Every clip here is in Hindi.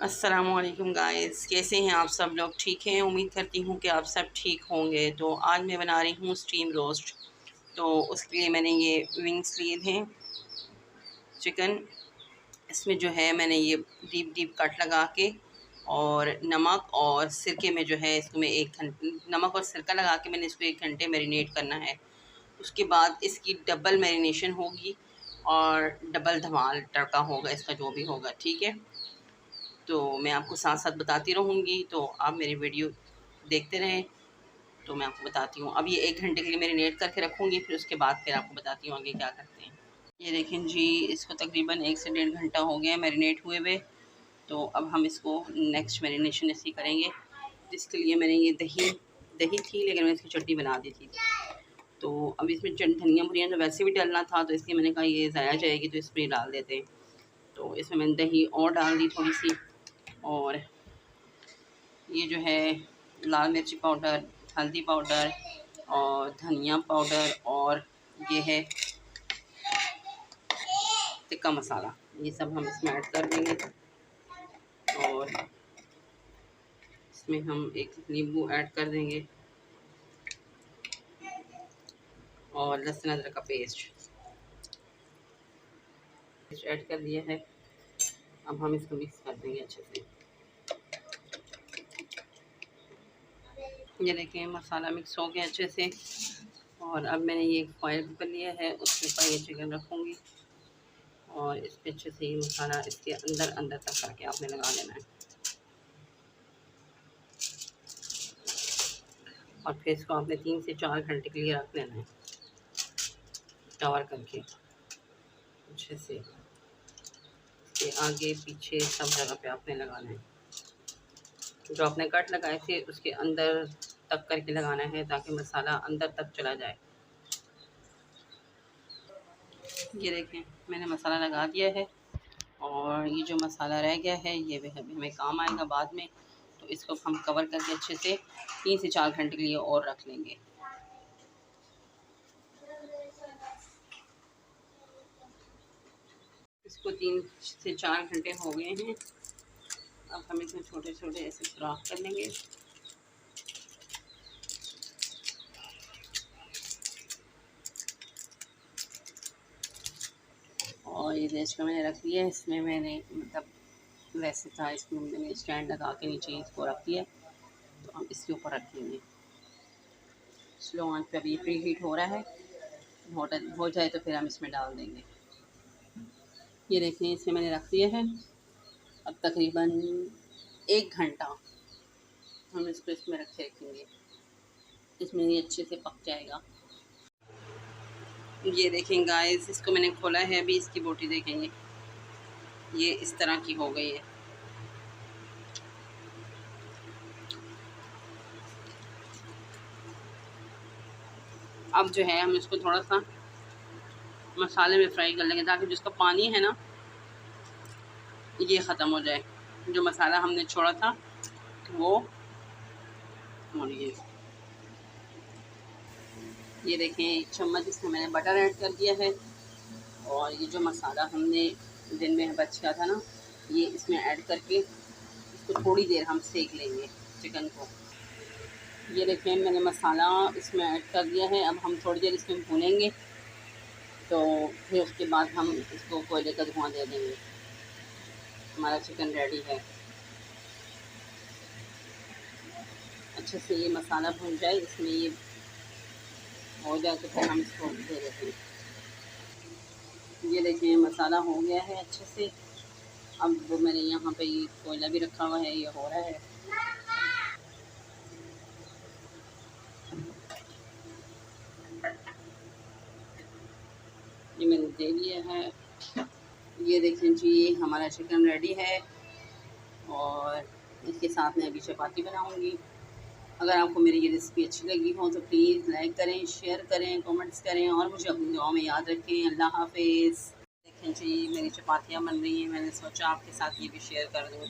अस्सलामुअलैकुम गाइस, कैसे हैं आप सब लोग? ठीक हैं, उम्मीद करती हूँ कि आप सब ठीक होंगे। तो आज मैं बना रही हूँ स्टीम रोस्ट। तो उसके लिए मैंने ये विंग्स लिए थे चिकन। इसमें जो है मैंने ये डीप डीप कट लगा के और नमक और सिरके में जो है इसको मैं 1 घंटे नमक और सिरका लगा के मैंने इसको 1 घंटे मैरिनेट करना है। उसके बाद इसकी डबल मैरिनेशन होगी और डबल धमाल तड़का होगा इसका, जो भी होगा, ठीक है। तो मैं आपको साथ साथ बताती रहूँगी, तो आप मेरी वीडियो देखते रहें। तो मैं आपको बताती हूँ। अब ये 1 घंटे के लिए मैरिनेट करके रखूँगी, फिर उसके बाद फिर आपको बताती हूँ आगे क्या करते हैं। ये देखें जी, इसको तकरीबन 1 से 1.5 घंटा हो गया मैरिनेट हुए हुए। तो अब हम इसको नेक्स्ट मैरिनेशन ऐसे ही करेंगे, जिसके लिए मैंने ये दही दही थी, लेकिन मैंने इसकी चटनी बना दी थी। तो अब इसमें धनिया बुनिया तो वैसे भी डालना था, तो इसलिए मैंने कहा ये ज़ाया जाएगी, तो इसमें डाल देते हैं। तो इसमें मैंने दही और डाल दी थोड़ी सी, और ये जो है लाल मिर्ची पाउडर, हल्दी पाउडर और धनिया पाउडर, और ये है टिक्का मसाला, ये सब हम इसमें ऐड कर देंगे। और इसमें हम एक नींबू ऐड कर देंगे और लहसुन अदरक का पेस्ट ऐड कर दिया है। अब हम इसको मिक्स कर देंगे अच्छे से। ये देखें मसाला मिक्स हो गया अच्छे से। और अब मैंने ये फॉयल पेपर लिया है, उसके ऊपर ये चिकन रखूँगी और इस पर अच्छे से ये मसाला इसके अंदर अंदर तक करके आपने लगा लेना है। और फिर इसको आपने 3 से 4 घंटे के लिए रख लेना है कवर करके अच्छे से। इसके आगे पीछे सब जगह पे आपने लगाना है। जो आपने कट लगाए थे उसके अंदर तक करके लगाना है, ताकि मसाला अंदर तक चला जाए। ये देखें मैंने मसाला लगा दिया है, और ये जो मसाला रह गया है ये भी हमें काम आएगा बाद में। तो इसको हम कवर करके अच्छे से 3 से 4 घंटे के लिए और रख लेंगे। इसको 3 से 4 घंटे हो गए हैं। अब हम इसमें छोटे छोटे ऐसे सुराख कर लेंगे। और ये गैस का मैंने रख दिया है। इसमें मैंने मतलब वैसे था, इसमें मैंने स्टैंड लगा के नीचे इसको रख दिया। तो हम इसके ऊपर रखेंगे। स्लो आंच पे अभी प्री हीट हो रहा है, हो जाए तो फिर हम इसमें डाल देंगे। ये देखें इसमें मैंने रख दिया है। अब तकरीबन 1 घंटा हम इसको इसमें रखेंगे। इसमें ये अच्छे से पक जाएगा। ये देखें गाइस, इसको मैंने खोला है अभी। इसकी बोटी देखेंगे, ये इस तरह की हो गई है। अब जो है हम इसको थोड़ा सा मसाले में फ्राई कर लेंगे, ताकि जिसका पानी है ना ये ख़त्म हो जाए। जो मसाला हमने छोड़ा था वो। और ये देखें 1 चम्मच इसमें मैंने बटर ऐड कर दिया है। और ये जो मसाला हमने दिन में बच गया था ना, ये इसमें ऐड करके इसको थोड़ी देर हम सेक लेंगे चिकन को। ये देखें मैंने मसाला इसमें ऐड कर दिया है। अब हम थोड़ी देर इसमें भूनेंगे, तो फिर उसके बाद हम इसको कोयले का धुआं दे देंगे। हमारा चिकन रेडी है। अच्छे से ये मसाला भून जाए, इसमें ये हो जाए, तो फिर हम इसको दे देते हैं। ये देखिए मसाला हो गया है अच्छे से। अब वो मैंने यहाँ पे ये कोयला भी रखा हुआ है, ये हो रहा है। ये मैंने दे दिया है। ये देखें जी, ये हमारा चिकन रेडी है। और इसके साथ मैं अभी चपाती बनाऊंगी। अगर आपको मेरी ये रेसिपी अच्छी लगी हो तो प्लीज़ लाइक करें, शेयर करें, कमेंट्स करें, और मुझे अपनी दुआओं में याद रखें। अल्लाह हाफिज़। देखें जी मेरी चपातियाँ बन रही हैं, मैंने सोचा आपके साथ ये भी शेयर कर दूँ।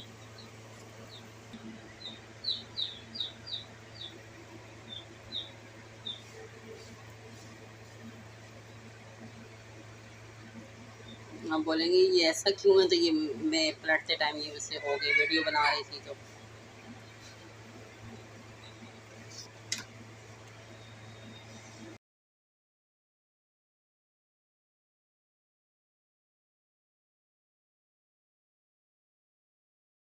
आप बोलेंगे ये ऐसा क्यों है, तो ये मैं पलटते टाइम ये मुझसे हो गई, वीडियो बना रही थी तो